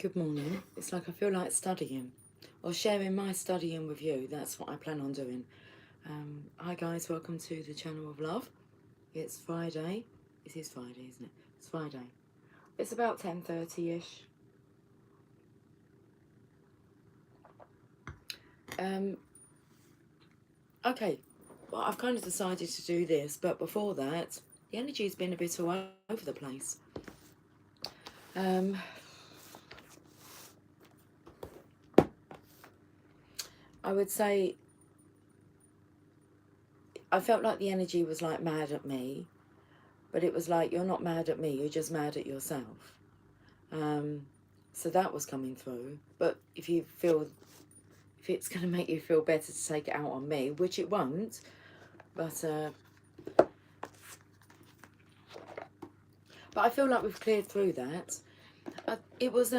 Good morning. It's like I feel like studying or sharing my studying with you. That's what I plan on doing. Hi guys, welcome to the channel of love. It's Friday. It is Friday, isn't it? It's Friday. It's about 10:30ish. Okay, well, I've kind of decided to do this, but before that, the energy's been a bit all over the place. I would say I felt like the energy was like mad at me, but it was like, you're not mad at me, you're just mad at yourself. So that was coming through. But if it's going to make you feel better to take it out on me, which it won't, but I feel like we've cleared through that. It was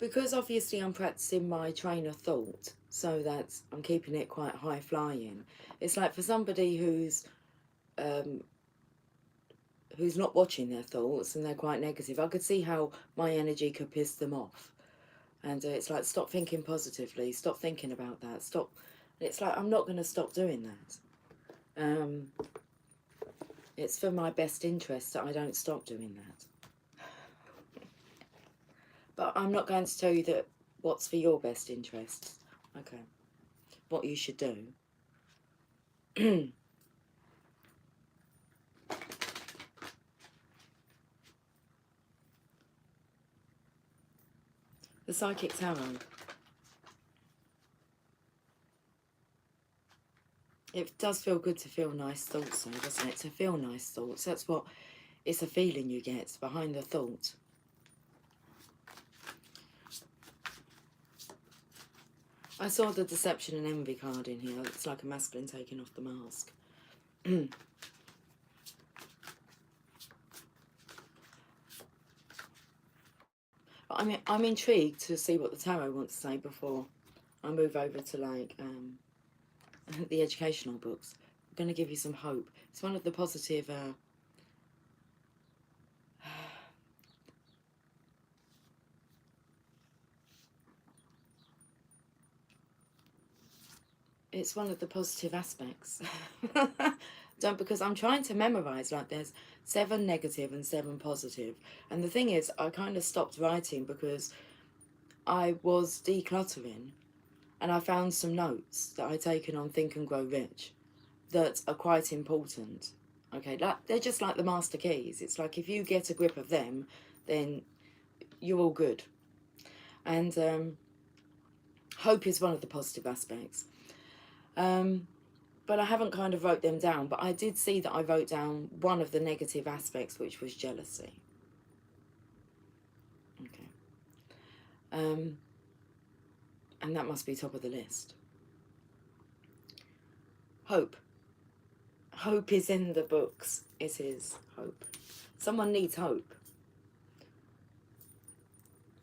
because obviously I'm practicing my train of thought, so that I'm keeping it quite high flying. It's like for somebody who's not watching their thoughts and they're quite negative, I could see how my energy could piss them off. And it's like, stop thinking positively, stop thinking about that, stop. And it's like, I'm not going to stop doing that. It's for my best interest that I don't stop doing that. But I'm not going to tell you that what's for your best interest. Okay. What you should do. The Psychic Tarot. It does feel good to feel nice thoughts though, doesn't it? To feel nice thoughts. That's what, it's a feeling you get behind the thought. I saw the Deception and Envy card in here. It's like a masculine taking off the mask. But I'm intrigued to see what the tarot wants to say before I move over to like the educational books. I'm going to give you some hope. It's one of the positive it's one of the positive aspects. Because I'm trying to memorize, like there's 7 negative and 7 positive. And the thing is, I kind of stopped writing because I was decluttering and I found some notes that I'd taken on Think and Grow Rich that are quite important. Okay, they're just like the master keys. It's like if you get a grip of them, then you're all good. And hope is one of the positive aspects. But I haven't kind of wrote them down. But I did see that I wrote down one of the negative aspects, which was jealousy. Okay. And that must be top of the list. Hope. Hope is in the books. It is hope. Someone needs hope.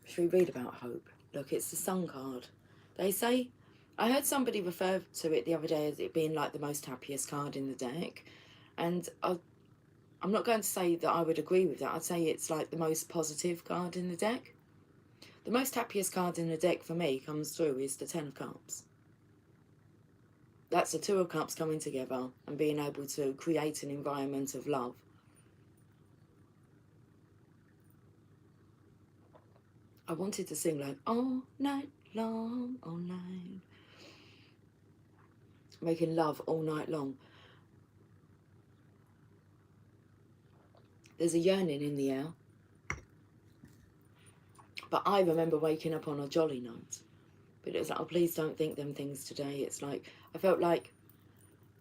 Should we read about hope? Look, it's the Sun card. They say, I heard somebody refer to it the other day as it being like the most happiest card in the deck. And I'm not going to say that I would agree with that. I'd say it's like the most positive card in the deck. The most happiest card in the deck for me comes through is the 10 of Cups. That's the 2 of Cups coming together and being able to create an environment of love. I wanted to sing like all night long, all night. Making love all night long. There's a yearning in the air. But I remember waking up on a jolly night. But it was like, oh, please don't think them things today. It's like, I felt like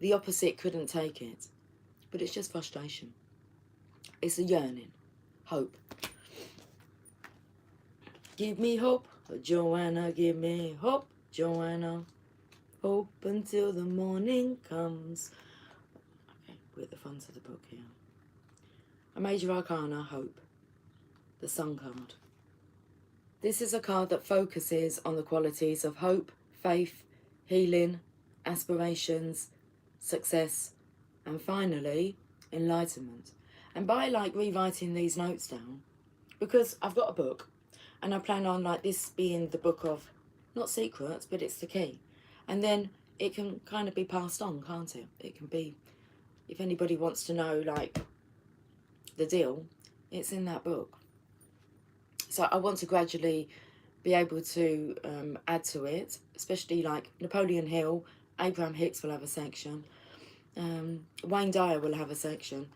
the opposite couldn't take it. But it's just frustration. It's a yearning. Hope. Give me hope, Joanna, give me hope, Joanna. Hope until the morning comes. Okay, we're at the front of the book here. A major arcana, hope. The Sun card. This is a card that focuses on the qualities of hope, faith, healing, aspirations, success, and finally, enlightenment. And by like rewriting these notes down, because I've got a book, and I plan on like this being the book of, not secrets, but it's the key. And then it can kind of be passed on, can't it? It can be, if anybody wants to know like the deal, it's in that book. So I want to gradually be able to add to it, especially like Napoleon Hill, Abraham Hicks will have a section, Wayne Dyer will have a section.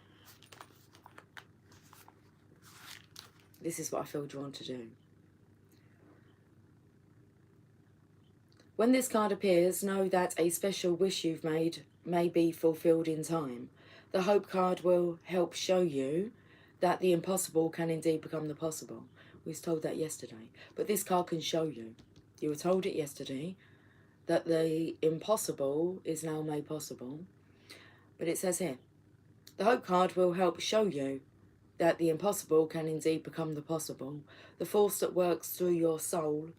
This is what I feel drawn to do. When this card appears, know that a special wish you've made may be fulfilled in time. The Hope card will help show you that the impossible can indeed become the possible. We was told that yesterday. But this card can show you. You were told it yesterday that the impossible is now made possible. But it says here, the Hope card will help show you that the impossible can indeed become the possible. The force that works through your soul,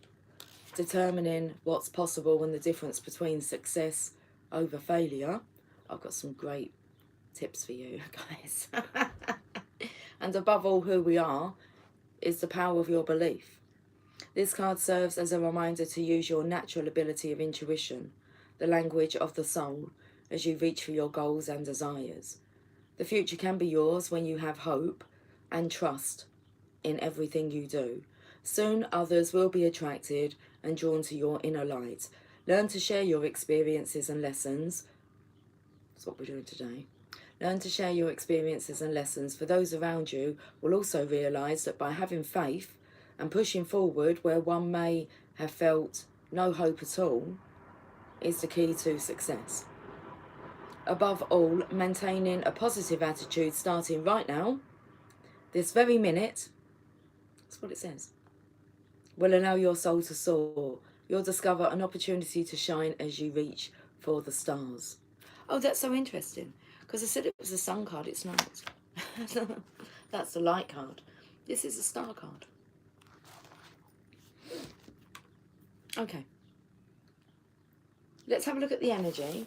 determining what's possible and the difference between success over failure. I've got some great tips for you guys. And above all, who we are is the power of your belief. This card serves as a reminder to use your natural ability of intuition, the language of the soul, as you reach for your goals and desires. The future can be yours when you have hope and trust in everything you do. Soon others will be attracted and drawn to your inner light. Learn to share your experiences and lessons. That's what we're doing today. Learn to share your experiences and lessons, for those around you will also realise that by having faith and pushing forward where one may have felt no hope at all is the key to success. Above all, maintaining a positive attitude starting right now, this very minute, that's what it says, will allow your soul to soar. You'll discover an opportunity to shine as you reach for the stars. Oh, that's so interesting, because I said it was a sun card. It's not. That's the light card. This is a star card. Okay. Let's have a look at the energy.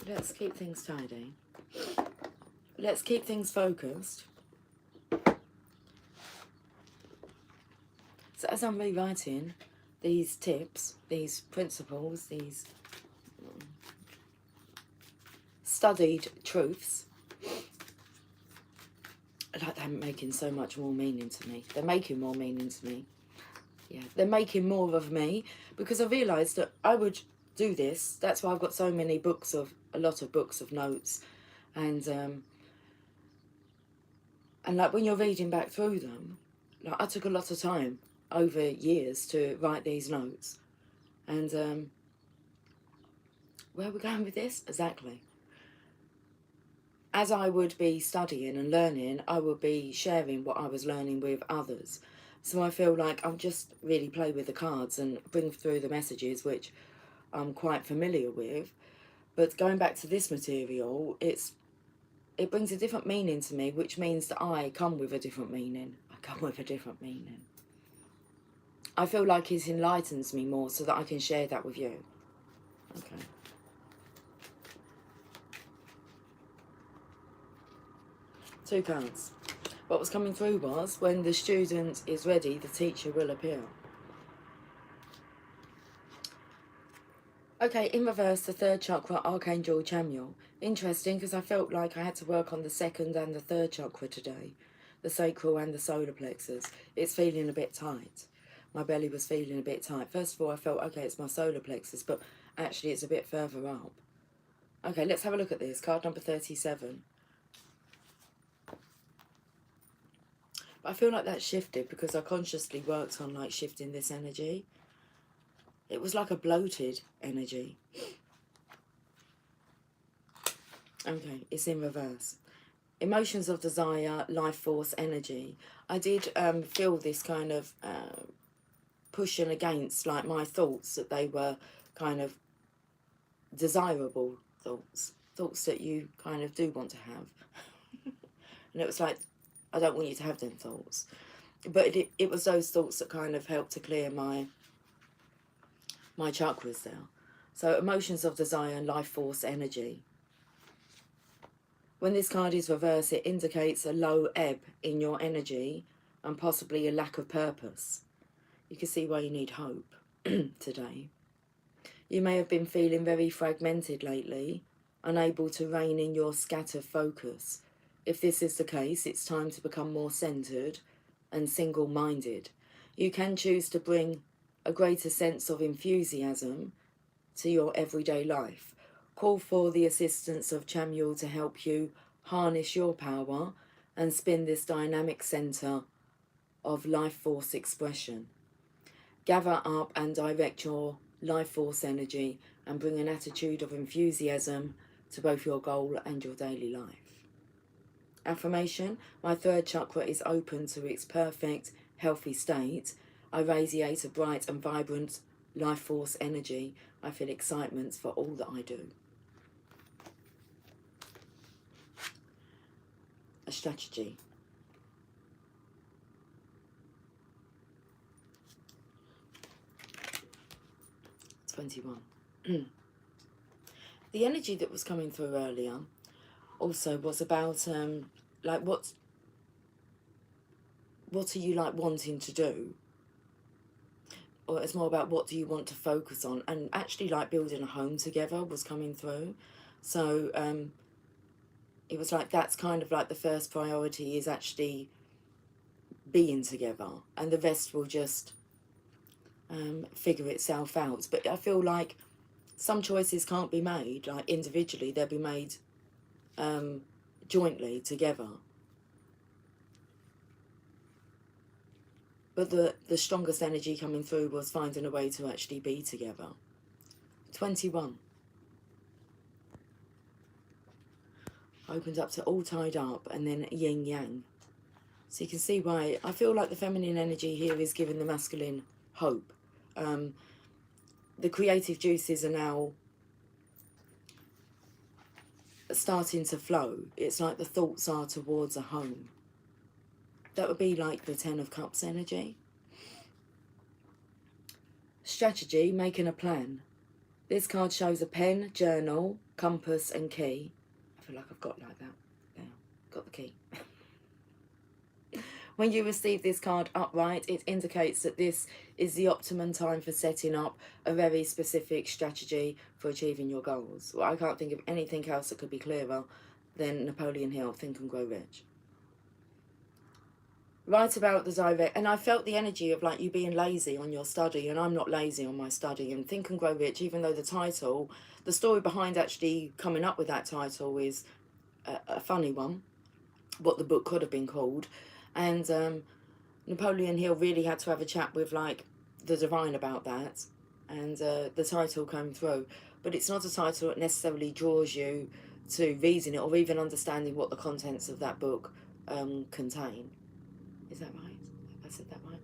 Let's keep things tidy. Let's keep things focused. So as I'm rewriting these tips, these principles, these studied truths, like they're making so much more meaning to me. They're making more meaning to me. Yeah, they're making more of me, because I realised that I would do this. That's why I've got so many books of, a lot of books of notes, and like when you're reading back through them, like I took a lot of time over years to write these notes, and where are we going with this? Exactly. As I would be studying and learning, I would be sharing what I was learning with others. So I feel like I'll just really play with the cards and bring through the messages which I'm quite familiar with. But going back to this material, it brings a different meaning to me, which means that I come with a different meaning. I come with a different meaning. I feel like it enlightens me more so that I can share that with you. Okay. Two cards. What was coming through was, when the student is ready, the teacher will appear. Okay, in reverse, the third chakra, Archangel Chamuel. Interesting, because I felt like I had to work on the second and the third chakra today. The sacral and the solar plexus. It's feeling a bit tight. My belly was feeling a bit tight. First of all, I felt, okay, it's my solar plexus, but actually it's a bit further up. Okay, let's have a look at this. Card number 37. But I feel like that shifted because I consciously worked on like shifting this energy. It was like a bloated energy. Okay, it's in reverse. Emotions of desire, life force, energy. I did feel this kind of pushing against like my thoughts, that they were kind of desirable thoughts. Thoughts that you kind of do want to have. And it was like, I don't want you to have them thoughts. But it was those thoughts that kind of helped to clear my chakras there. So emotions of desire and life force energy. When this card is reversed, it indicates a low ebb in your energy and possibly a lack of purpose. You can see why you need hope today. You may have been feeling very fragmented lately, unable to rein in your scattered focus. If this is the case, it's time to become more centered and single-minded. You can choose to bring a greater sense of enthusiasm to your everyday life. Call for the assistance of Chamuel to help you harness your power and spin this dynamic center of life force expression. Gather up and direct your life force energy and bring an attitude of enthusiasm to both your goal and your daily life. Affirmation: my third chakra is open to its perfect, healthy state. I radiate a bright and vibrant life force energy. I feel excitement for all that I do. A strategy. The energy that was coming through earlier also was about like what are you like wanting to do, or it's more about what do you want to focus on, and actually like building a home together was coming through. So it was like that's kind of like the first priority is actually being together, and the rest will just figure itself out. But I feel like some choices can't be made like individually, they'll be made jointly together. But the strongest energy coming through was finding a way to actually be together. 21. Opened up to all tied up, and then yin yang. So you can see why I feel like the feminine energy here is giving the masculine hope. The creative juices are now starting to flow. It's like the thoughts are towards a home. That would be like the 10 of Cups energy. Strategy: making a plan. This card shows a pen, journal, compass and key. I feel like I've got like that. Yeah, got the key. When you receive this card upright, it indicates that this is the optimum time for setting up a very specific strategy for achieving your goals. Well, I can't think of anything else that could be clearer than Napoleon Hill, Think and Grow Rich. Write about the direct, and I felt the energy of like you being lazy on your study, and I'm not lazy on my study. And Think and Grow Rich, even though the title, the story behind actually coming up with that title is a funny one, what the book could have been called. And Napoleon Hill really had to have a chat with like the divine about that, and the title came through. But it's not a title that necessarily draws you to reading it or even understanding what the contents of that book contain. Is that right? I said that right.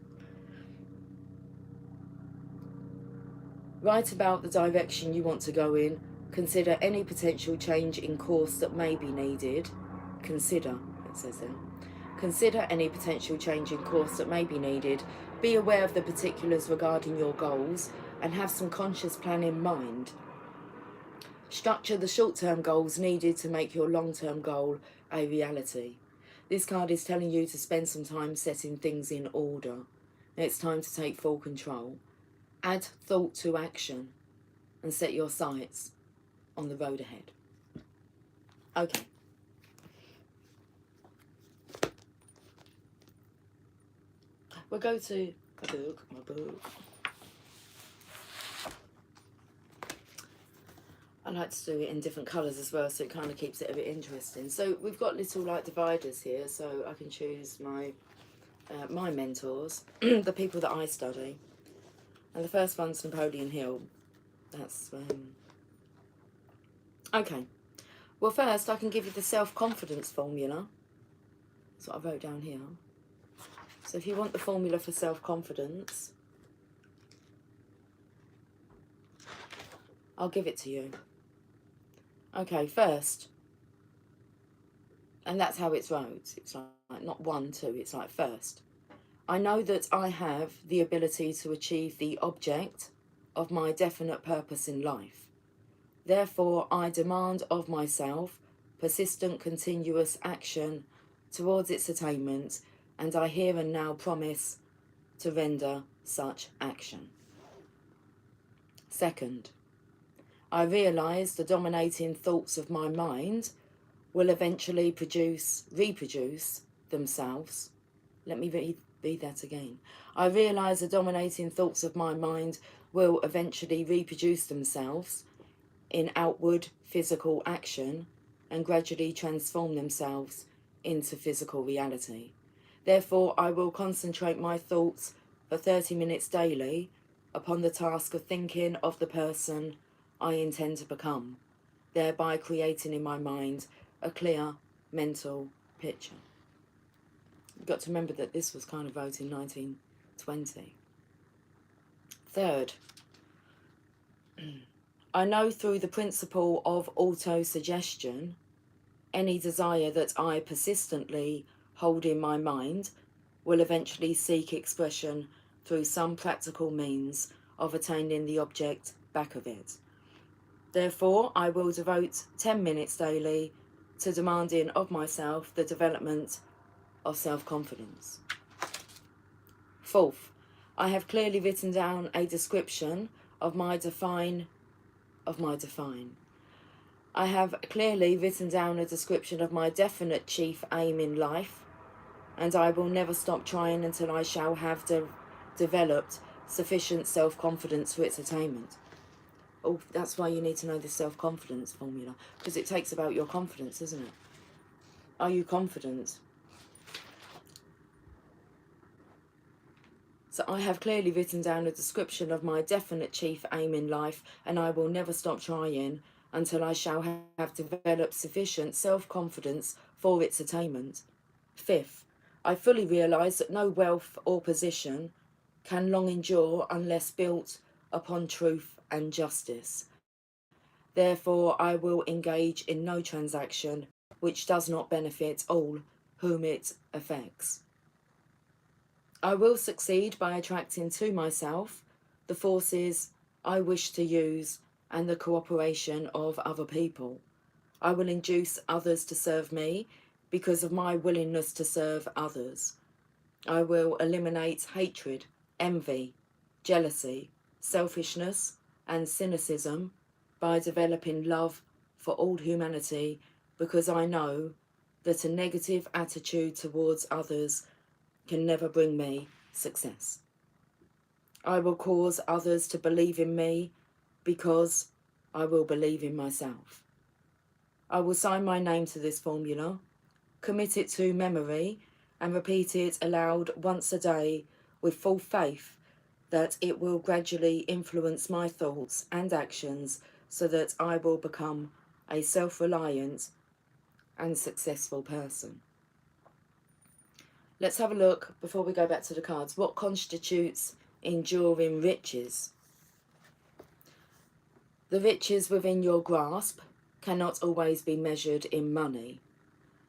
Write about the direction you want to go in. Consider any potential change in course that may be needed. Consider, it says there. Consider any potential change in course that may be needed. Be aware of the particulars regarding your goals and have some conscious plan in mind. Structure the short-term goals needed to make your long-term goal a reality. This card is telling you to spend some time setting things in order. It's time to take full control. Add thought to action and set your sights on the road ahead. Okay. We'll go to my book. I like to do it in different colours as well, so it kind of keeps it a bit interesting. So we've got little like dividers here, so I can choose my my mentors, the people that I study. And the first one's Napoleon Hill. That's okay. Well, first I can give you the self-confidence formula. That's what I wrote down here. So if you want the formula for self-confidence, I'll give it to you. Okay, first, and that's how it's wrote. It's like not 1, 2, it's like first. I know that I have the ability to achieve the object of my definite purpose in life. Therefore, I demand of myself persistent, continuous action towards its attainment, and I here and now promise to render such action. Second, I realise the dominating thoughts of my mind will eventually reproduce themselves. Let me read that again. I realise the dominating thoughts of my mind will eventually reproduce themselves in outward physical action and gradually transform themselves into physical reality. Therefore, I will concentrate my thoughts for 30 minutes daily upon the task of thinking of the person I intend to become, thereby creating in my mind a clear mental picture. You've got to remember that this was kind of wrote in 1920. Third, I know through the principle of auto-suggestion, any desire that I persistently hold in my mind will eventually seek expression through some practical means of attaining the object back of it. Therefore, I will devote 10 minutes daily to demanding of myself the development of self-confidence. Fourth, I have clearly written down a description of my define. I have clearly written down a description of my definite chief aim in life, and I will never stop trying until I shall have developed sufficient self-confidence for its attainment. Oh, that's why you need to know the self-confidence formula, because it takes about your confidence, isn't it? Are you confident? So I have clearly written down a description of my definite chief aim in life, and I will never stop trying until I shall have developed sufficient self-confidence for its attainment. Fifth, I fully realise that no wealth or position can long endure unless built upon truth and justice. Therefore, I will engage in no transaction which does not benefit all whom it affects. I will succeed by attracting to myself the forces I wish to use and the cooperation of other people. I will induce others to serve me because of my willingness to serve others. I will eliminate hatred, envy, jealousy, selfishness, and cynicism by developing love for all humanity, because I know that a negative attitude towards others can never bring me success. I will cause others to believe in me because I will believe in myself. I will sign my name to this formula, commit it to memory, and repeat it aloud once a day with full faith that it will gradually influence my thoughts and actions so that I will become a self-reliant and successful person. Let's have a look, before we go back to the cards, what constitutes enduring riches. The riches within your grasp cannot always be measured in money.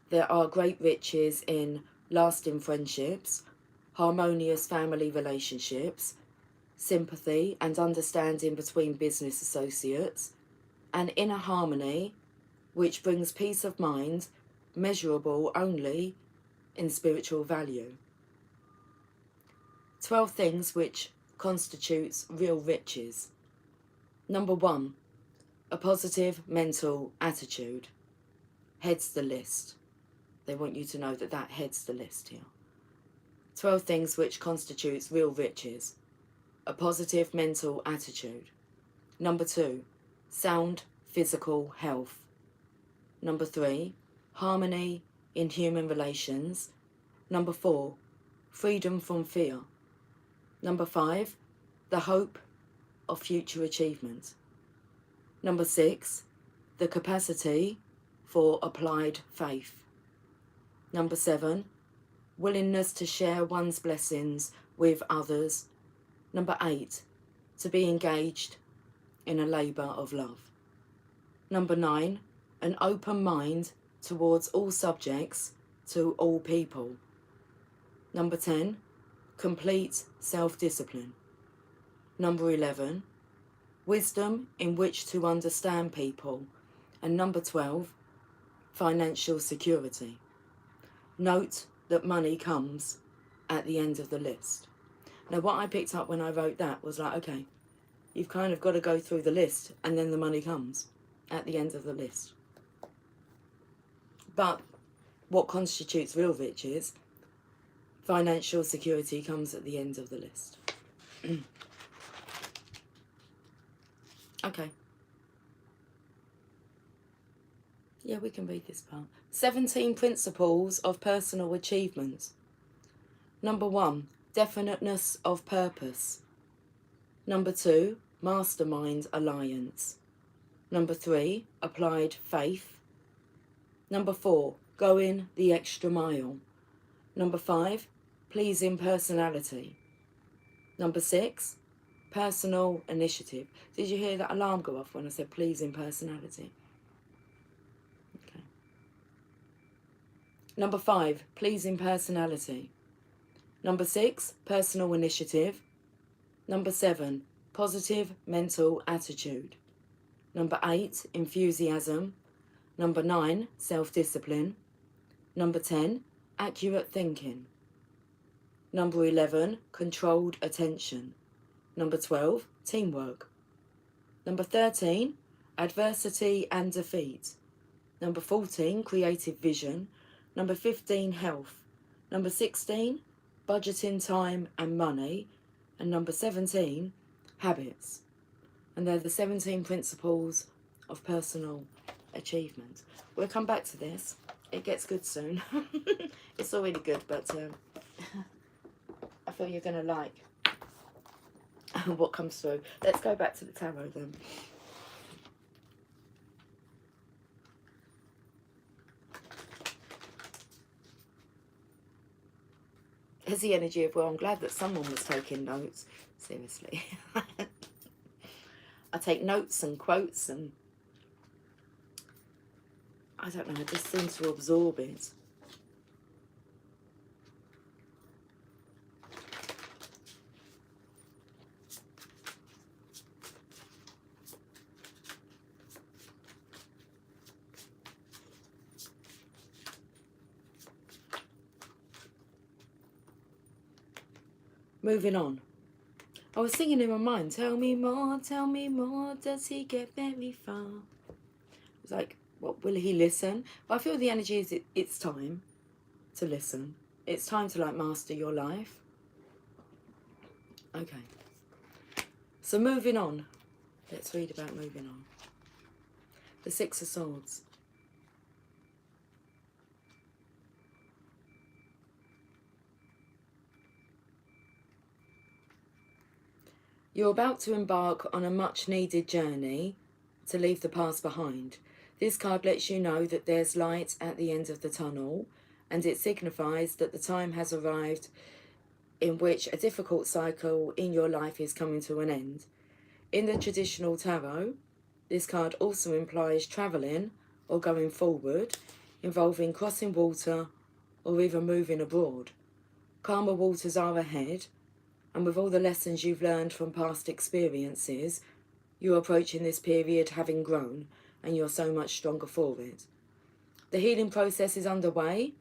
There are great riches in lasting friendships, harmonious family relationships, sympathy and understanding between business associates, and inner harmony which brings peace of mind, measurable only in spiritual value. 12 things which constitutes real riches. Number 1, a positive mental attitude. Heads the list. They want you to know that that heads the list here. 12 things which constitutes real riches. A positive mental attitude. Number 2, sound physical health. Number 3, harmony in human relations. Number 4, freedom from fear. Number 5, the hope of future achievement. Number 6, the capacity for applied faith. Number 7, willingness to share one's blessings with others. Number 8, to be engaged in a labour of love. Number 9, an open mind towards all subjects, to all people. Number 10, complete self-discipline. Number 11, wisdom in which to understand people. And number 12, financial security. Note that money comes at the end of the list. Now, what I picked up when I wrote that was like, okay, you've kind of got to go through the list and then the money comes at the end of the list. But what constitutes real riches, financial security comes at the end of the list. Okay. Yeah, we can read this part. 17 principles of personal achievement. Number 1, definiteness of purpose. Number 2, mastermind alliance. Number 3, applied faith. Number 4, going the extra mile. Number 5, pleasing personality. Number 6, personal initiative. Did you hear that alarm go off when I said pleasing personality? Okay. Number 5, pleasing personality. Number 6, personal initiative. Number 7, positive mental attitude. Number 8, enthusiasm. Number 9, self-discipline. Number 10, accurate thinking. Number 11, controlled attention. Number 12, teamwork. Number 13, adversity and defeat. Number 14, creative vision. Number 15, health. Number 16, budgeting time and money. And number 17, habits. And they're the 17 principles of personal achievement. We'll come back to this. It gets good soon. It's already good, but I feel you're going to like what comes through. Let's go back to the tarot then. Here's the energy of, well, I'm glad that someone was taking notes. Seriously. I take notes and quotes and I don't know, I just seem to absorb it. Moving on. I was singing in my mind, tell me more, does he get very far? It's like, what, will he listen? But I feel the energy is it's time to listen. It's time to like master your life. Okay. So moving on. Let's read about moving on. The Six of Swords. You're about to embark on a much needed journey to leave the past behind. This card lets you know that there's light at the end of the tunnel, and it signifies that the time has arrived in which a difficult cycle in your life is coming to an end. In the traditional tarot, this card also implies travelling or going forward, involving crossing water or even moving abroad. Calmer waters are ahead, and with all the lessons you've learned from past experiences, you're approaching this period having grown, and you're so much stronger for it. The healing process is underway,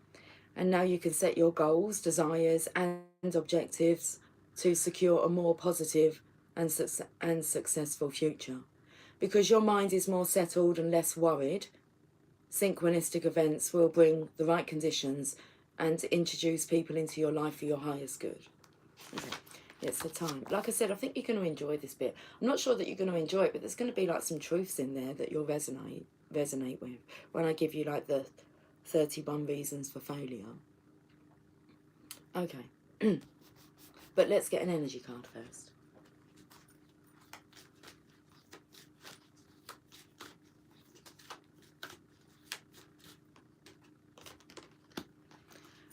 and now you can set your goals, desires, and objectives to secure a more positive and successful future. Because your mind is more settled and less worried, synchronistic events will bring the right conditions and introduce people into your life for your highest good. Okay. It's the time. Like I said, I think you're going to enjoy this bit. I'm not sure that you're going to enjoy it, but there's going to be like some truths in there that you'll resonate with when I give you like the 31 reasons for failure. Okay. But let's get an energy card first.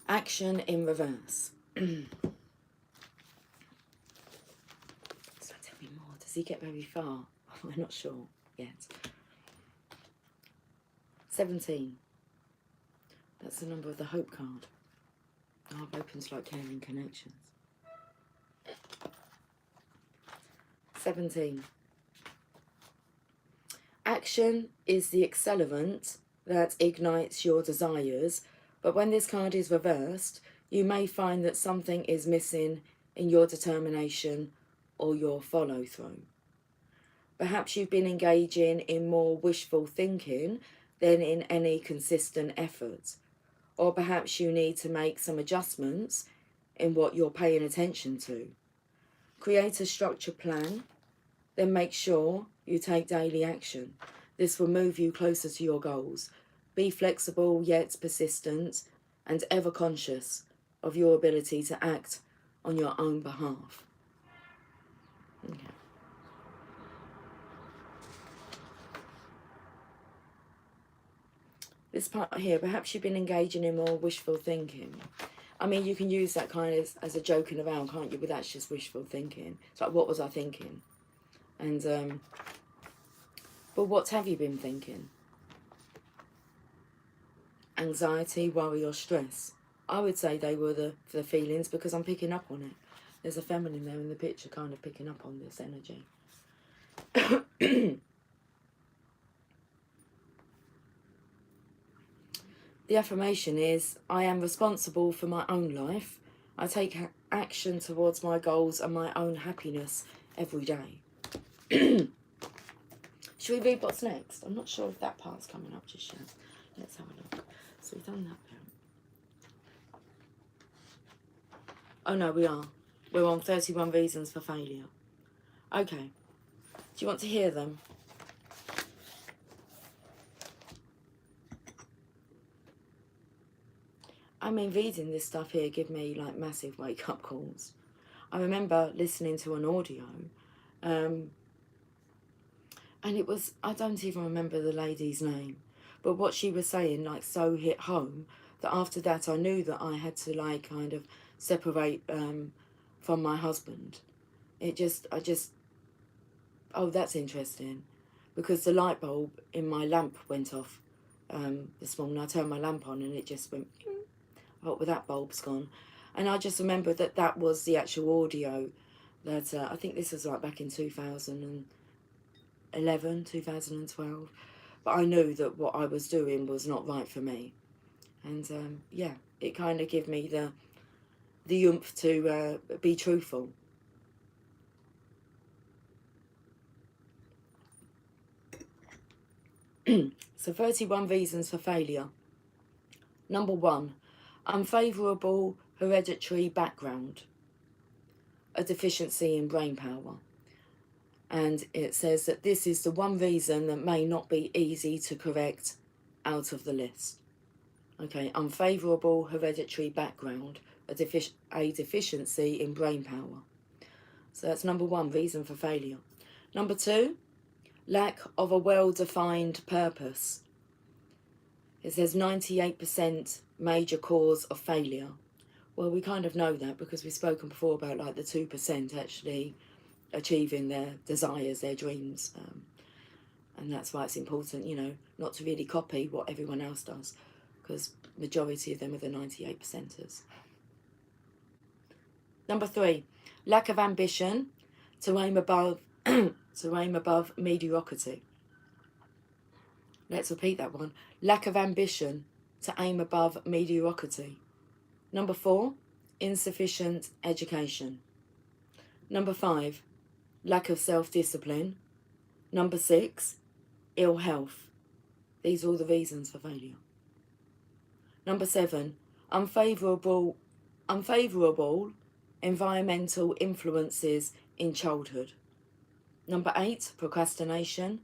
Action in reverse. Does he get very far? I'm not sure yet. 17. That's the number of the Hope card. I've opened like caring connections. 17. Action is the accelerant that ignites your desires, but when this card is reversed, you may find that something is missing in your determination or your follow-through. Perhaps you've been engaging in more wishful thinking than in any consistent effort, or perhaps you need to make some adjustments in what you're paying attention to. Create a structured plan, then make sure you take daily action. This will move you closer to your goals. Be flexible yet persistent and ever conscious of your ability to act on your own behalf. Okay. This part here, perhaps you've been engaging in more wishful thinking. I mean, you can use that kind of as a joking around, can't you? But that's just wishful thinking. It's like, what was I thinking? And, but what have you been thinking? Anxiety, worry or stress? I would say they were the feelings, because I'm picking up on it. There's a feminine there in the picture kind of picking up on this energy. The affirmation is, I am responsible for my own life. I take action towards my goals and my own happiness every day. Should we read what's next? I'm not sure if that part's coming up just yet. Let's have a look. So we've done that bit. Oh no, we are. We're on 31 reasons for failure. Okay. Do you want to hear them? I mean, reading this stuff here give me like massive wake-up calls. I remember listening to an audio, and it was, I don't even remember the lady's name, but what she was saying like so hit home that after that I knew that I had to like kind of separate from my husband. Oh, that's interesting, because the light bulb in my lamp went off this morning. I turned my lamp on and it just went, oh, well, that bulb's gone. And I just remembered that that was the actual audio that, I think this was like back in 2011, 2012. But I knew that what I was doing was not right for me. And yeah, it kind of gave me the oomph to be truthful. So 31 reasons for failure. Number 1, unfavourable hereditary background, a deficiency in brain power. And it says that this is the one reason that may not be easy to correct out of the list. Okay, unfavourable hereditary background, a deficiency in brain power. So that's number 1, reason for failure. Number 2, lack of a well-defined purpose. It says 98% major cause of failure. Well, we kind of know that because we've spoken before about like the 2% actually achieving their desires, their dreams. And that's why it's important, you know, not to really copy what everyone else does, because majority of them are the 98%ers. Number 3, lack of ambition to aim above mediocrity. Let's repeat that one. Lack of ambition to aim above mediocrity. Number 4, insufficient education. Number 5, lack of self-discipline. Number 6, ill health. These are all the reasons for failure. Number 7, unfavourable environmental influences in childhood. Number 8, procrastination.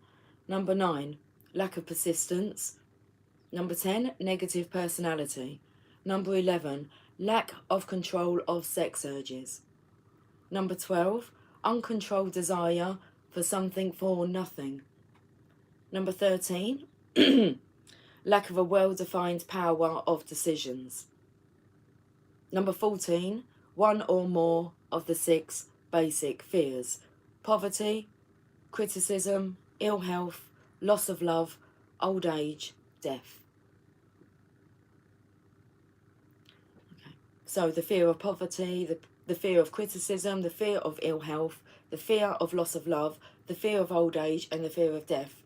Number 9, lack of persistence. Number 10, negative personality. Number 11, lack of control of sex urges. Number 12, uncontrolled desire for something for nothing. Number 13, lack of a well-defined power of decisions. Number 14, one or more of the 6 basic fears: poverty, criticism, ill health, loss of love, old age, death. Okay. So the fear of poverty, the fear of criticism, the fear of ill health, the fear of loss of love, the fear of old age, and the fear of death.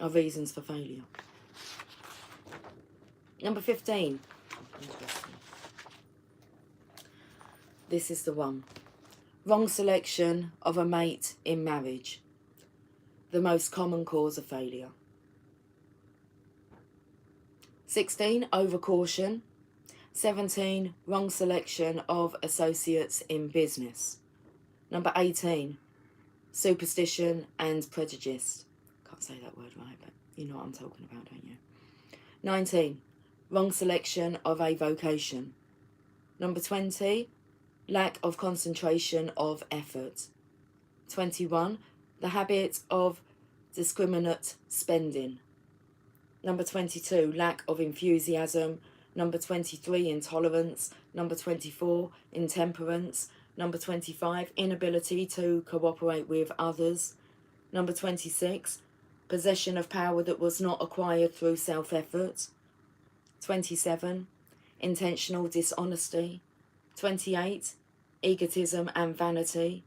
are reasons for failure. Number 15. Interesting. This is the one. Wrong selection of a mate in marriage. The most common cause of failure. 16. Overcaution. 17. Wrong selection of associates in business. Number 18. Superstition and prejudice. Can't say that word right, but you know what I'm talking about, don't you? 19. Wrong selection of a vocation. Number 20. Lack of concentration of effort. 21. The habit of discriminate spending. Number 22. Lack of enthusiasm. Number 23. Intolerance. Number 24. Intemperance. Number 25. Inability to cooperate with others. Number 26. Possession of power that was not acquired through self-effort. 27. Intentional dishonesty. 28. Egotism and vanity.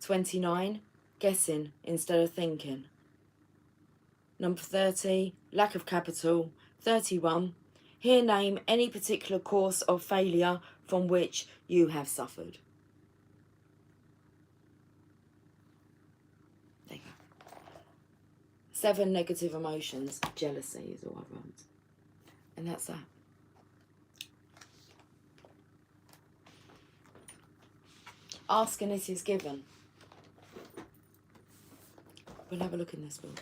29. Guessing instead of thinking. Number 30. Lack of capital. 31. Here name any particular course of failure from which you have suffered. There you go. 7 negative emotions. Jealousy is all I wrote. And that's that. Ask and it is given. We'll have a look in this book.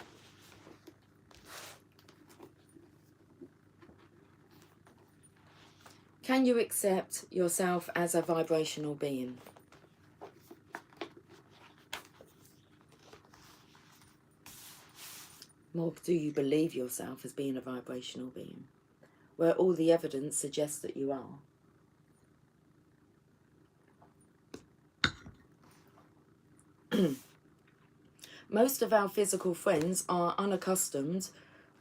Can you accept yourself as a vibrational being? Or do you believe yourself as being a vibrational being, where all the evidence suggests that you are? Most of our physical friends are unaccustomed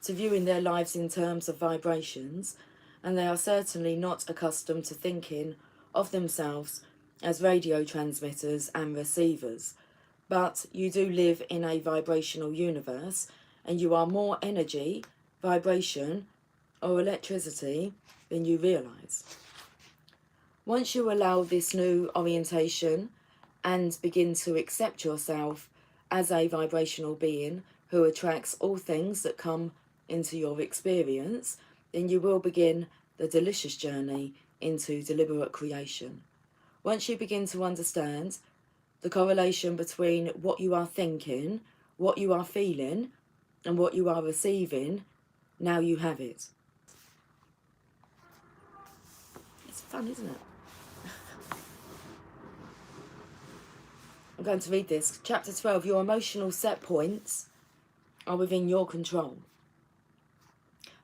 to viewing their lives in terms of vibrations, and they are certainly not accustomed to thinking of themselves as radio transmitters and receivers. But you do live in a vibrational universe, and you are more energy, vibration, or electricity than you realise. Once you allow this new orientation and begin to accept yourself as a vibrational being who attracts all things that come into your experience, then you will begin the delicious journey into deliberate creation. Once you begin to understand the correlation between what you are thinking, what you are feeling, and what you are receiving, now you have it. It's fun, isn't it? I'm going to read this. Chapter 12, your emotional set points are within your control.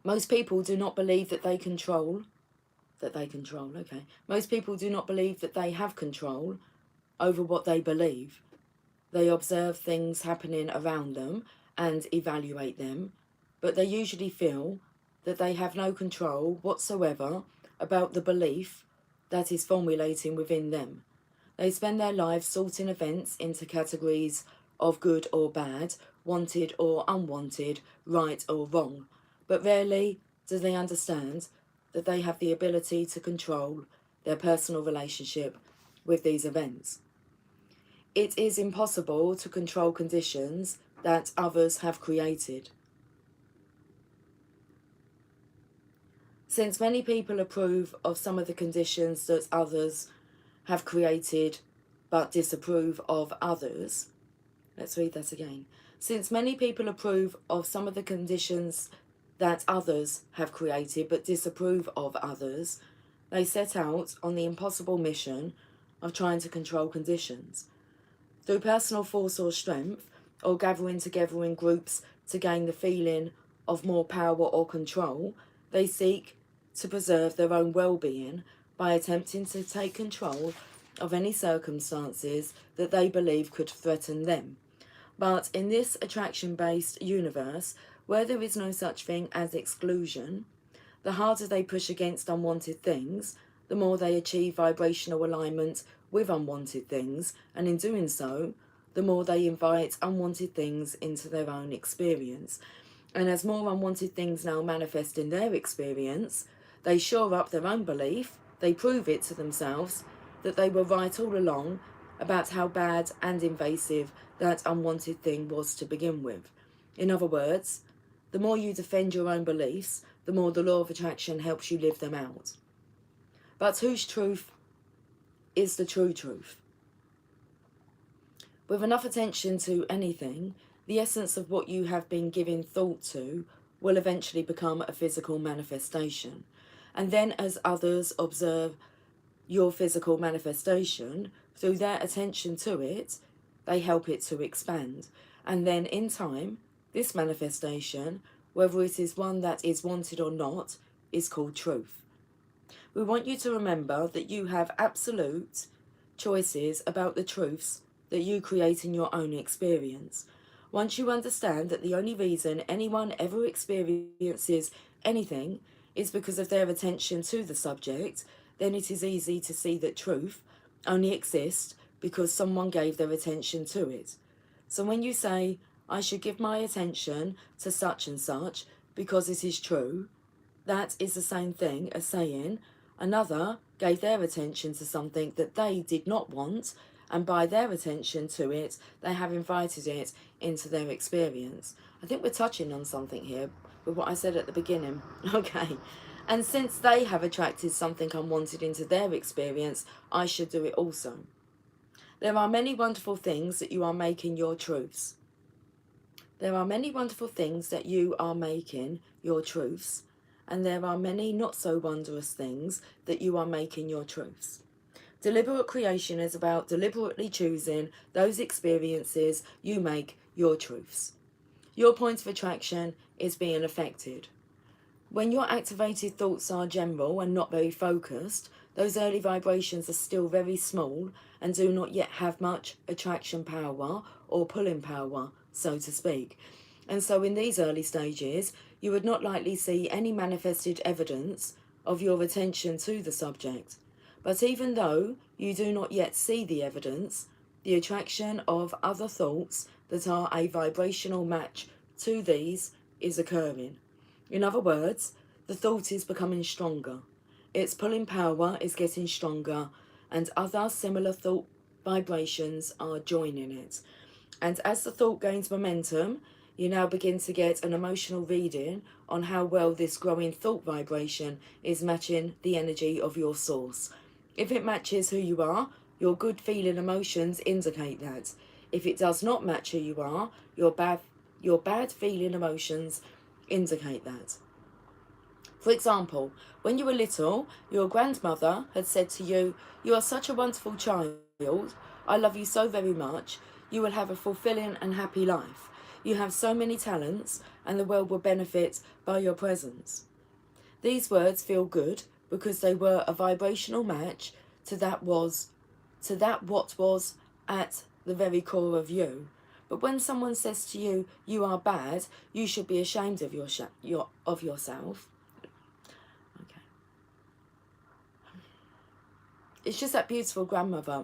Most people do not believe that they control. Most people do not believe that they have control over what they believe. They observe things happening around them and evaluate them, but they usually feel that they have no control whatsoever about the belief that is formulating within them. They spend their lives sorting events into categories of good or bad, wanted or unwanted, right or wrong, but rarely do they understand that they have the ability to control their personal relationship with these events. It is impossible to control conditions that others have created. Since many people approve of some of the conditions that others have created but disapprove of others. Let's read that again. Since many people approve of some of the conditions that others have created but disapprove of others, they set out on the impossible mission of trying to control conditions. Through personal force or strength, or gathering together in groups to gain the feeling of more power or control, they seek to preserve their own well-being by attempting to take control of any circumstances that they believe could threaten them. But in this attraction-based universe, where there is no such thing as exclusion, the harder they push against unwanted things, the more they achieve vibrational alignment with unwanted things, and in doing so, the more they invite unwanted things into their own experience. And as more unwanted things now manifest in their experience, they shore up their own belief, they prove it to themselves that they were right all along about how bad and invasive that unwanted thing was to begin with. In other words, the more you defend your own beliefs, the more the law of attraction helps you live them out. But whose truth is the true truth? With enough attention to anything, the essence of what you have been giving thought to will eventually become a physical manifestation. And then as others observe your physical manifestation, through their attention to it, they help it to expand. And then in time, this manifestation, whether it is one that is wanted or not, is called truth. We want you to remember that you have absolute choices about the truths that you create in your own experience. Once you understand that the only reason anyone ever experiences anything is because of their attention to the subject, then it is easy to see that truth only exists because someone gave their attention to it. So when you say, I should give my attention to such and such because it is true, that is the same thing as saying another gave their attention to something that they did not want, and by their attention to it, they have invited it into their experience. I think we're touching on something here with what I said at the beginning. Okay. And since they have attracted something unwanted into their experience, I should do it also. There are many wonderful things that you are making your truths. There are many wonderful things that you are making your truths, and there are many not so wondrous things that you are making your truths. Deliberate creation is about deliberately choosing those experiences you make your truths. Your point of attraction is being affected. When your activated thoughts are general and not very focused, those early vibrations are still very small and do not yet have much attraction power or pulling power, so to speak. And so in these early stages, you would not likely see any manifested evidence of your attention to the subject. But even though you do not yet see the evidence, the attraction of other thoughts that are a vibrational match to these is occurring. In other words, the thought is becoming stronger. Its pulling power is getting stronger, and other similar thought vibrations are joining it. And as the thought gains momentum, you now begin to get an emotional reading on how well this growing thought vibration is matching the energy of your source. If it matches who you are, your good feeling emotions indicate that. If it does not match who you are, your bad feeling emotions indicate that. For example, when you were little, your grandmother had said to you, "You are such a wonderful child. I love you so very much. You will have a fulfilling and happy life. You have so many talents, and the world will benefit by your presence." These words feel good because they were a vibrational match to that what was at the very core of you. But when someone says to you, "You are bad. You should be ashamed of yourself." Okay. It's just that beautiful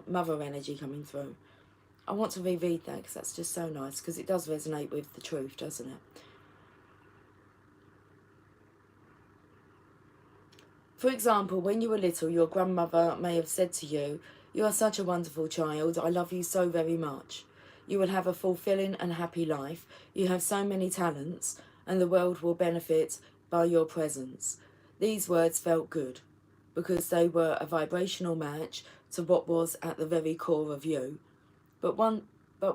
mother energy coming through. I want to reread that because that's just so nice, because it does resonate with the truth, doesn't it? For example, when you were little, your grandmother may have said to you, "You are such a wonderful child. I love you so very much. You will have a fulfilling and happy life. You have so many talents, and the world will benefit by your presence." These words felt good because they were a vibrational match to what was at the very core of you. But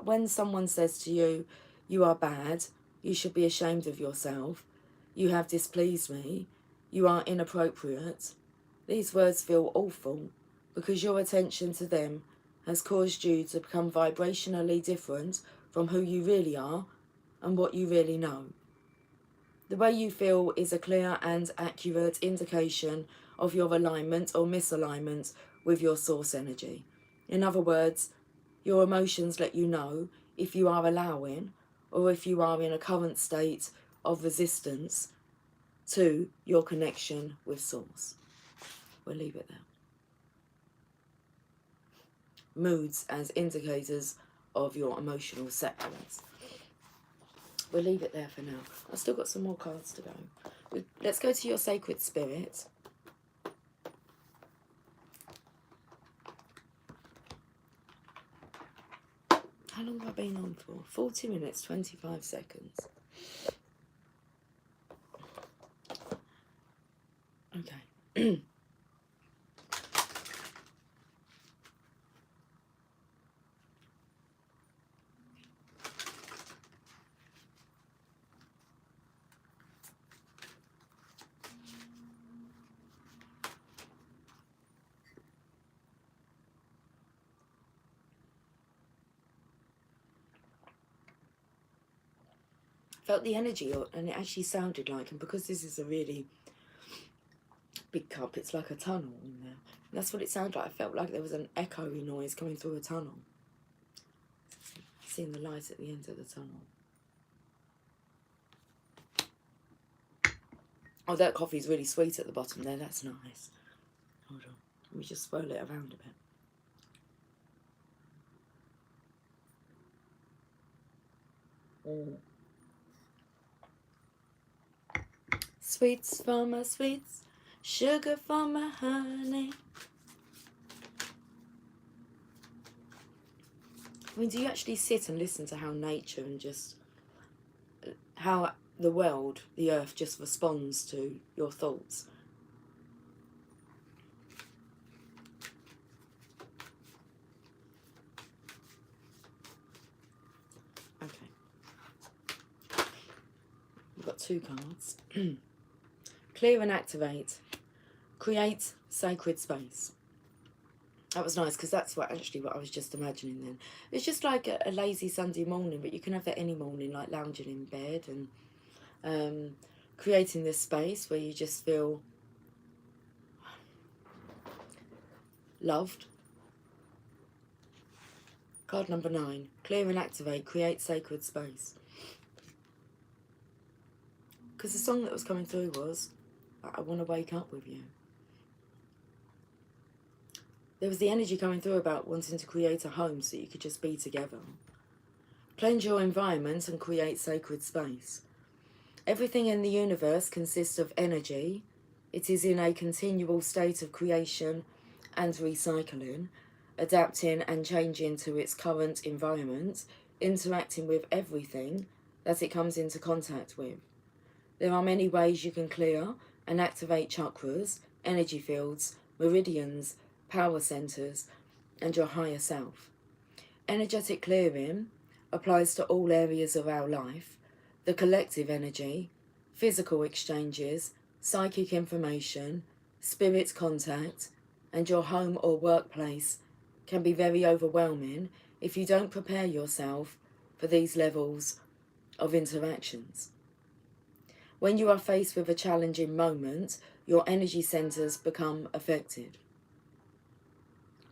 when someone says to you, "You are bad, you should be ashamed of yourself, you have displeased me, you are inappropriate," these words feel awful because your attention to them has caused you to become vibrationally different from who you really are and what you really know. The way you feel is a clear and accurate indication of your alignment or misalignment with your source energy. In other words, your emotions let you know if you are allowing or if you are in a current state of resistance to your connection with source. We'll leave it there. Moods as indicators of your emotional set points. we'll leave it there for now. I've still got some more cards to go. Let's go to your sacred spirit. How long have I been on for? 40 minutes, 25 seconds. Okay. Felt the energy, and it actually sounded like, and because this is a really big cup, it's like a tunnel in there. And that's what it sounded like. I felt like there was an echoey noise coming through a tunnel. Seeing the light at the end of the tunnel. Oh, that coffee's really sweet at the bottom there. That's nice. Hold on. Let me just swirl it around a bit. Sweets for my sweets, sugar for my honey. I mean, do you actually sit and listen to how nature and just how the world, the earth, just responds to your thoughts? Okay. We've got 2 cards. Clear and activate. Create sacred space. That was nice, because that's what I was just imagining then. It's just like a lazy Sunday morning, but you can have that any morning, like lounging in bed and creating this space where you just feel loved. Card number 9. Clear and activate. Create sacred space. Because the song that was coming through was, I want to wake up with you. There was the energy coming through about wanting to create a home so you could just be together. Cleanse your environment and create sacred space. Everything in the universe consists of energy. It is in a continual state of creation and recycling, adapting and changing to its current environment, interacting with everything that it comes into contact with. There are many ways you can clear and activate chakras, energy fields, meridians, power centers, and your higher self. Energetic clearing applies to all areas of our life: the collective energy, physical exchanges, psychic information, spirit contact, and your home or workplace can be very overwhelming if you don't prepare yourself for these levels of interactions. When you are faced with a challenging moment, your energy centers become affected.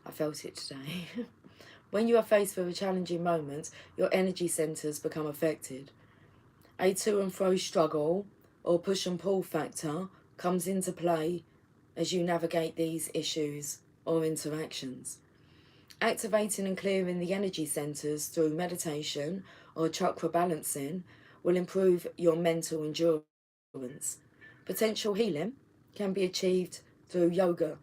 I felt it today. When you are faced with a challenging moment, your energy centers become affected. A to and fro struggle or push and pull factor comes into play as you navigate these issues or interactions. Activating and clearing the energy centers through meditation or chakra balancing will improve your mental endurance. Potential healing can be achieved through yoga.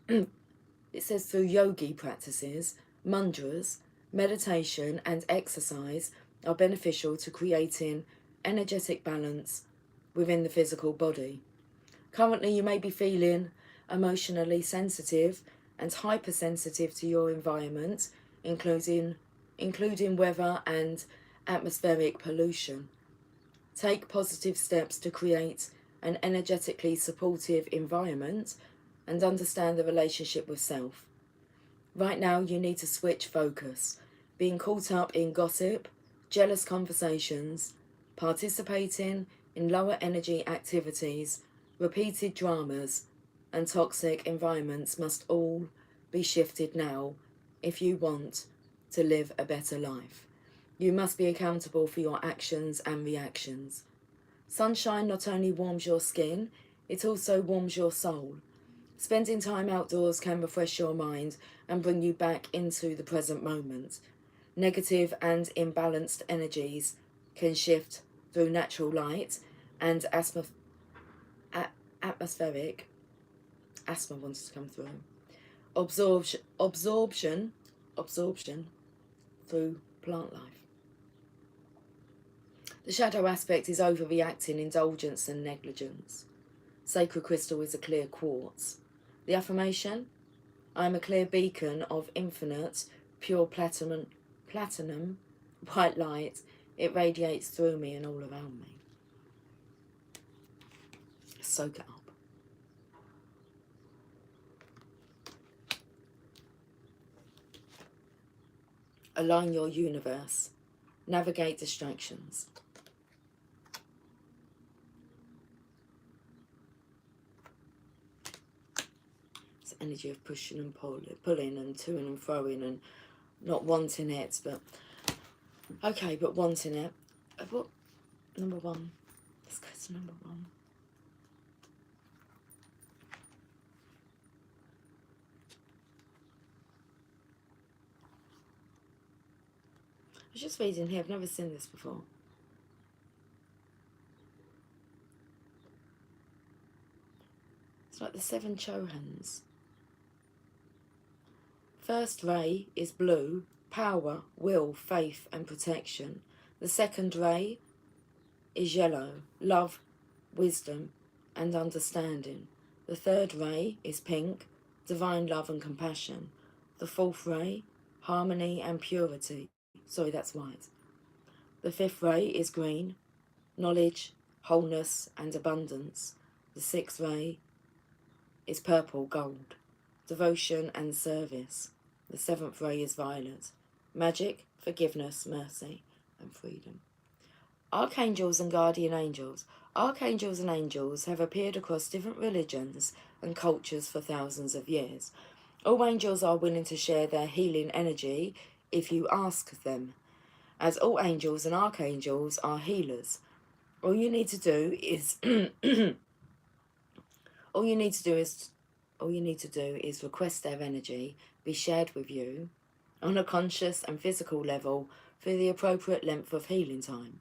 It says through yogi practices, mudras, meditation and exercise are beneficial to creating energetic balance within the physical body. Currently, you may be feeling emotionally sensitive and hypersensitive to your environment, including weather and atmospheric pollution. Take positive steps to create an energetically supportive environment and understand the relationship with self. Right now, you need to switch focus. Being caught up in gossip, jealous conversations, participating in lower energy activities, repeated dramas, and toxic environments must all be shifted now if you want to live a better life. You must be accountable for your actions and reactions. Sunshine not only warms your skin, it also warms your soul. Spending time outdoors can refresh your mind and bring you back into the present moment. Negative and imbalanced energies can shift through natural light and atmospheric, asthma wants to come through, absorption through plant life. The shadow aspect is overreacting, indulgence and negligence. Sacred crystal is a clear quartz. The affirmation: I am a clear beacon of infinite, pure platinum, white light. It radiates through me and all around me. Soak it up. Align your universe. Navigate distractions. It's energy of pushing and pulling and toing and throwing and not wanting it, but okay, but wanting it. What? Number one. Let's go to number one. I was just reading here, I've never seen this before. It's like the 7 Chohans. First ray is blue, power, will, faith and protection. The second ray is yellow, love, wisdom and understanding. The third ray is pink, divine love and compassion. The fourth ray, harmony and purity. Sorry, that's white. The fifth ray is green, knowledge, wholeness and abundance. The sixth ray is purple, gold, devotion and service. The seventh ray is violet, magic, forgiveness, mercy and freedom. Archangels and guardian angels. Archangels and angels have appeared across different religions and cultures for thousands of years. All angels are willing to share their healing energy if you ask them, as all angels and archangels are healers. All you need to do is request their energy be shared with you on a conscious and physical level for the appropriate length of healing time.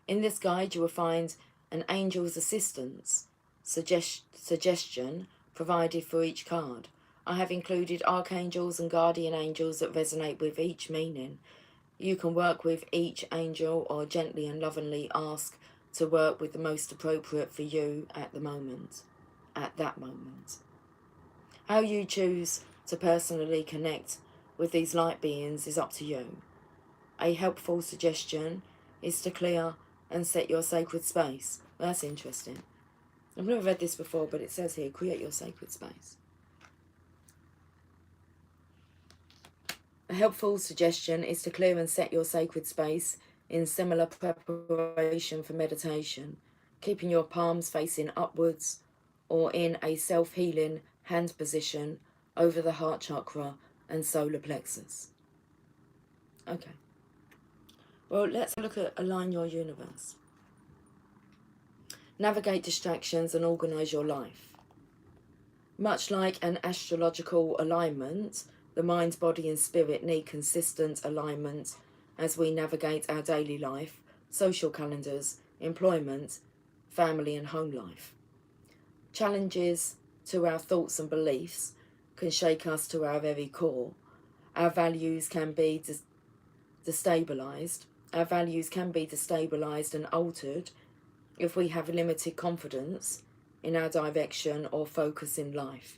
In this guide you will find an angel's assistance suggestion provided for each card. I have included archangels and guardian angels that resonate with each meaning. You can work with each angel or gently and lovingly ask to work with the most appropriate for you at that moment. How you choose to personally connect with these light beings is up to you. A helpful suggestion is to clear and set your sacred space. Well, that's interesting. I've never read this before, but it says here, create your sacred space. A helpful suggestion is to clear and set your sacred space in similar preparation for meditation, keeping your palms facing upwards or in a self-healing hand position over the heart chakra and solar plexus. Okay. Well, let's look at align your universe. Navigate distractions and organise your life. Much like an astrological alignment, the mind, body and spirit need consistent alignment as we navigate our daily life, social calendars, employment, family and home life. Challenges to our thoughts and beliefs can shake us to our very core. Our values can be destabilised. Our values can be destabilised and altered if we have limited confidence in our direction or focus in life.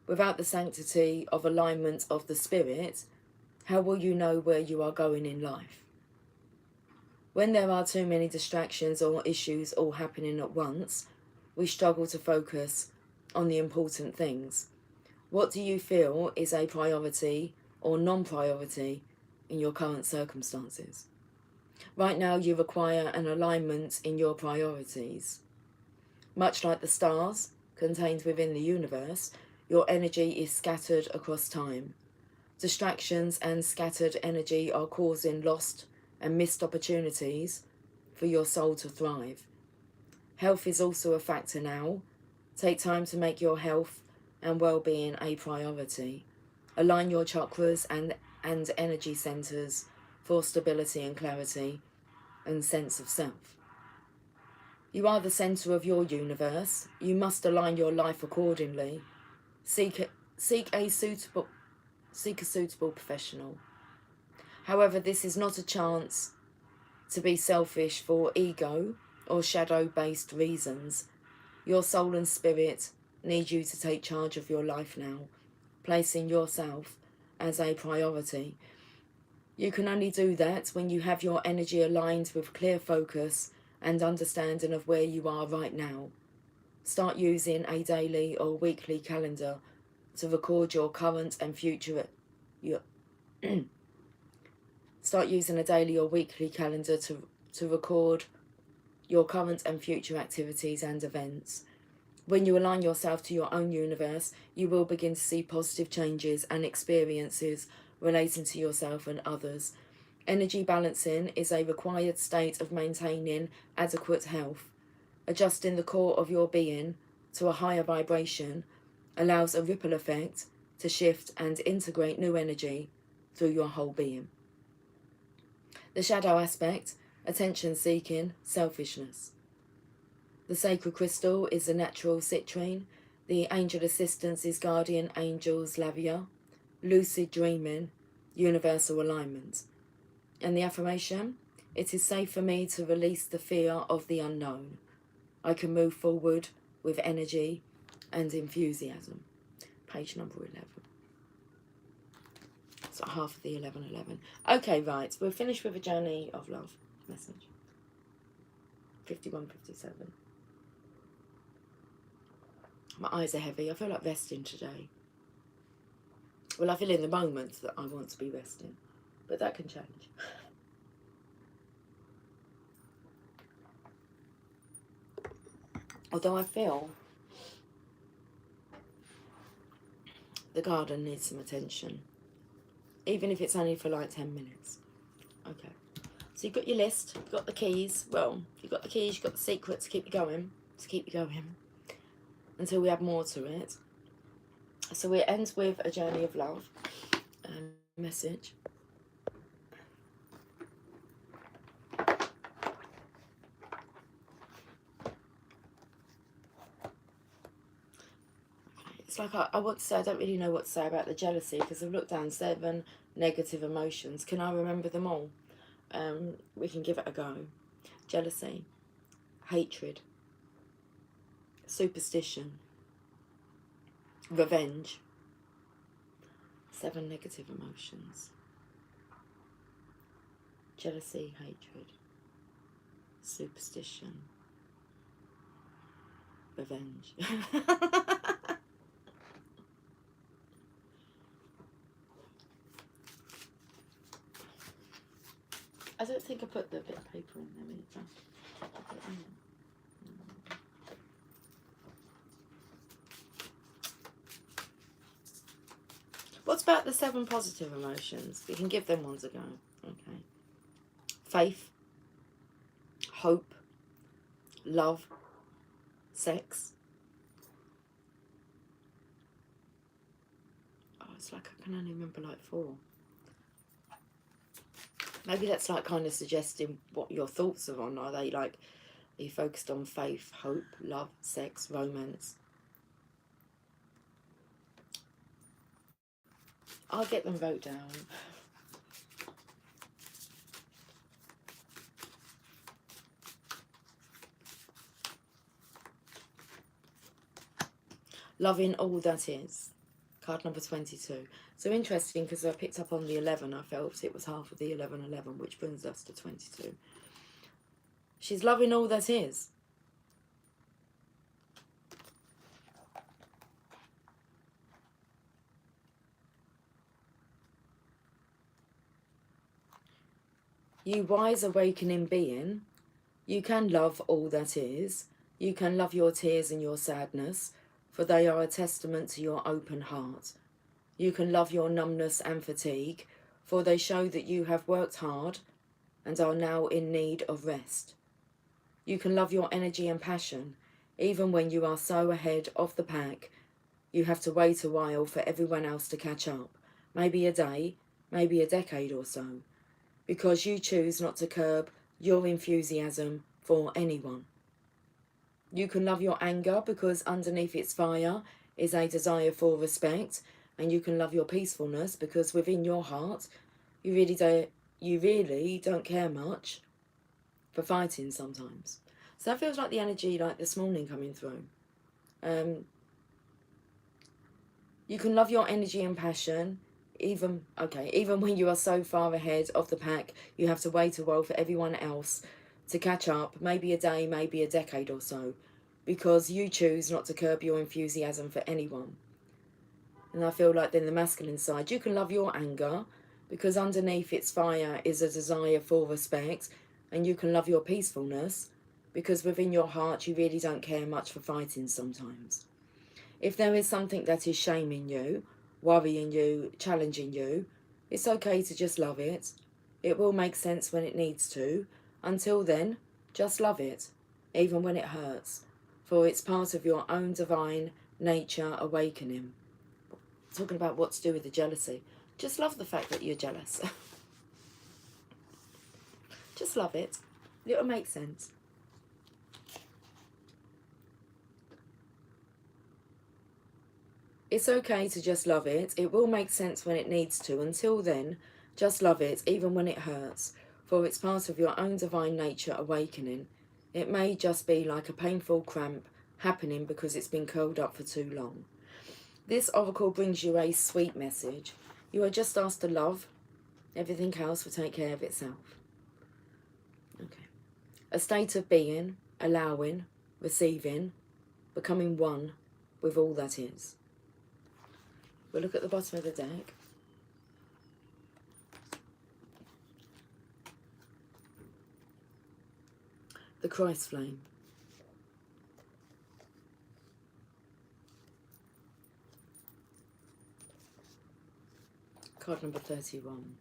Without the sanctity of alignment of the spirit, how will you know where you are going in life? When there are too many distractions or issues all happening at once, we struggle to focus on the important things. What do you feel is a priority or non-priority in your current circumstances? Right now you require an alignment in your priorities. Much like the stars contained within the universe, your energy is scattered across time. Distractions and scattered energy are causing lost and missed opportunities for your soul to thrive. Health is also a factor now. Take time to make your health and well-being a priority. Align your chakras and energy centers for stability and clarity and sense of self. You are the centre of your universe. You must align your life accordingly. Seek a suitable professional. However, this is not a chance to be selfish for ego or shadow-based reasons. Your soul and spirit need you to take charge of your life now, placing yourself as a priority. You can only do that when you have your energy aligned with clear focus and understanding of where you are right now. Start using a daily or weekly calendar to record your current and future. Start using a daily or weekly calendar to record your current and future activities and events. When you align yourself to your own universe, you will begin to see positive changes and experiences relating to yourself and others. Energy balancing is a required state of maintaining adequate health. Adjusting the core of your being to a higher vibration allows a ripple effect to shift and integrate new energy through your whole being. The shadow aspect, attention-seeking, selfishness. The sacred crystal is the natural citrine. The angel assistance is guardian angels Lavia. Lucid dreaming, universal alignment. And the affirmation, it is safe for me to release the fear of the unknown. I can move forward with energy and enthusiasm. Page number 11. It's like half of the 11:11. Okay, right, we're finished with a journey of love message. 51, 57. My eyes are heavy. I feel like resting today. Well, I feel in the moment that I want to be resting, but that can change. Although I feel the garden needs some attention, even if it's only for like 10 minutes. Okay, so you've got your list, you've got the keys. Well, you've got the keys, you've got the secret to keep you going, until we add more to it. So it ends with a journey of love message. It's like I want to say, I don't really know what to say about the jealousy, because I've looked down 7 negative emotions. Can I remember them all? We can give it a go. Jealousy, hatred, superstition, revenge. 7 negative emotions. Jealousy, hatred, superstition, revenge. I don't think I put the bit of paper in there either. What's about the 7 positive emotions? We can give them ones a go. Okay. Faith, hope, love, sex. Oh, it's like I can only remember like 4. Maybe that's like kind of suggesting what your thoughts are on. Are you focused on faith, hope, love, sex, romance? I'll get them wrote down. Loving all that is. Card number 22. So interesting, because I picked up on the 11. I felt it was half of the 11:11, which brings us to 22. She's loving all that is. You wise awakening being, you can love all that is. You can love your tears and your sadness, for they are a testament to your open heart. You can love your numbness and fatigue, for they show that you have worked hard and are now in need of rest. You can love your energy and passion, even when you are so ahead of the pack, you have to wait a while for everyone else to catch up, maybe a day, maybe a decade or so, because you choose not to curb your enthusiasm for anyone. You can love your anger because underneath its fire is a desire for respect, and you can love your peacefulness because within your heart you really don't care much for fighting sometimes. So that feels like the energy like this morning coming through. You can love your energy and passion, even when you are so far ahead of the pack, you have to wait a while for everyone else to catch up, maybe a day, maybe a decade or so, because you choose not to curb your enthusiasm for anyone. And I feel like then the masculine side, you can love your anger because underneath its fire is a desire for respect, and you can love your peacefulness because within your heart you really don't care much for fighting sometimes. If there is something that is shaming you, worrying you, challenging you, it's okay to just love it. It will make sense when it needs to. Until then, just love it, even when it hurts, for it's part of your own divine nature awakening. Talking about what to do with the jealousy. Just love the fact that you're jealous. Just love it. It'll make sense. It's okay to just love it. It will make sense when it needs to. Until then, just love it, even when it hurts, for it's part of your own divine nature awakening. It may just be like a painful cramp happening because it's been curled up for too long. This oracle brings you a sweet message. You are just asked to love. Everything else will take care of itself. Okay. A state of being, allowing, receiving, becoming one with all that is. We'll look at the bottom of the deck. The Christ flame. Card number 31.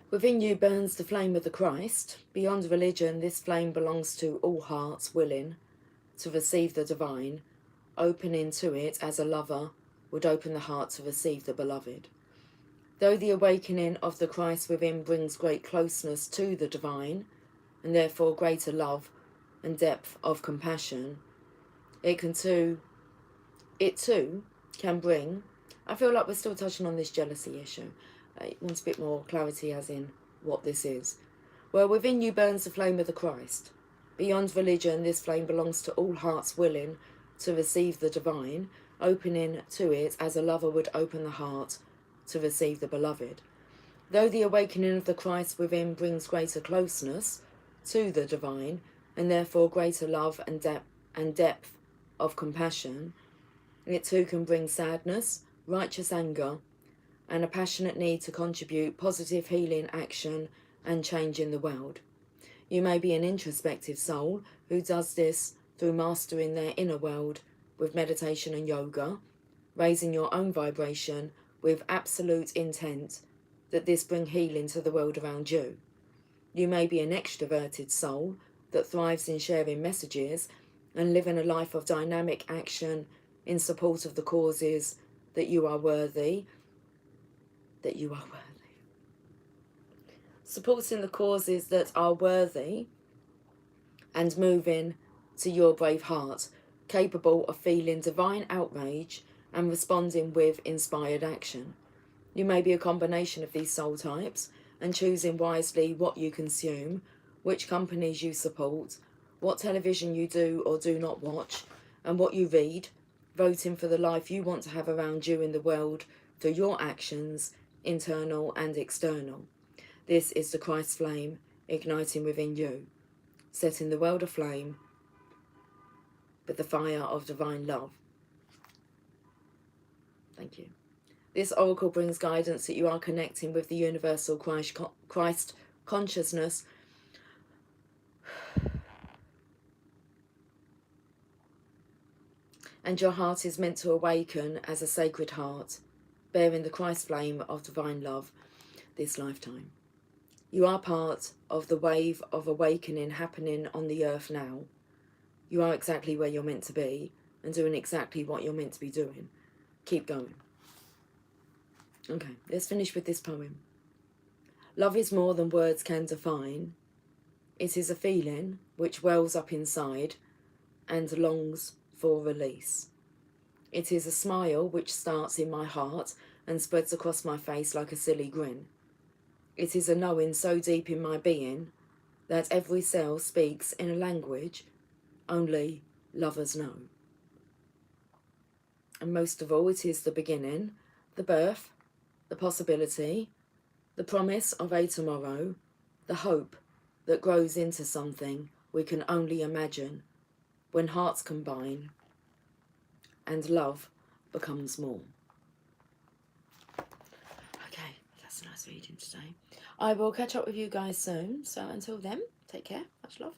Within you burns the flame of the Christ. Beyond religion, this flame belongs to all hearts willing to receive the divine, opening to it as a lover would open the heart to receive the beloved. Though the awakening of the Christ within brings great closeness to the divine, and therefore greater love and depth of compassion, it too can bring, I feel like we're still touching on this jealousy issue. It wants a bit more clarity as in what this is. Well, within you burns the flame of the Christ. Beyond religion, this flame belongs to all hearts willing to receive the divine, opening to it as a lover would open the heart to receive the beloved. Though the awakening of the Christ within brings greater closeness to the divine, and therefore greater love and depth of compassion, it too can bring sadness, righteous anger, and a passionate need to contribute positive healing action and change in the world. You may be an introspective soul who does this through mastering their inner world with meditation and yoga, raising your own vibration with absolute intent that this bring healing to the world around you. You may be an extroverted soul that thrives in sharing messages and living a life of dynamic action in support of the causes that you are worthy. Supporting the causes that are worthy and moving to your brave heart, capable of feeling divine outrage and responding with inspired action. You may be a combination of these soul types and choosing wisely what you consume, which companies you support, what television you do or do not watch, and what you read, voting for the life you want to have around you in the world through your actions, internal and external. This is the Christ flame igniting within you, setting the world aflame with the fire of divine love. Thank you. This oracle brings guidance that you are connecting with the universal Christ consciousness and your heart is meant to awaken as a sacred heart, bearing the Christ flame of divine love. this lifetime. You are part of the wave of awakening happening on the earth now. You are exactly where you're meant to be and doing exactly what you're meant to be doing. Keep going. Okay, let's finish with this poem. Love is more than words can define. It is a feeling which wells up inside and longs for release. It is a smile which starts in my heart and spreads across my face like a silly grin. It is a knowing so deep in my being that every cell speaks in a language only lovers know. And most of all, it is the beginning, the birth, the possibility, the promise of a tomorrow, the hope that grows into something we can only imagine when hearts combine and love becomes more. Okay, that's a nice reading today. I will catch up with you guys soon. So until then, take care. Much love.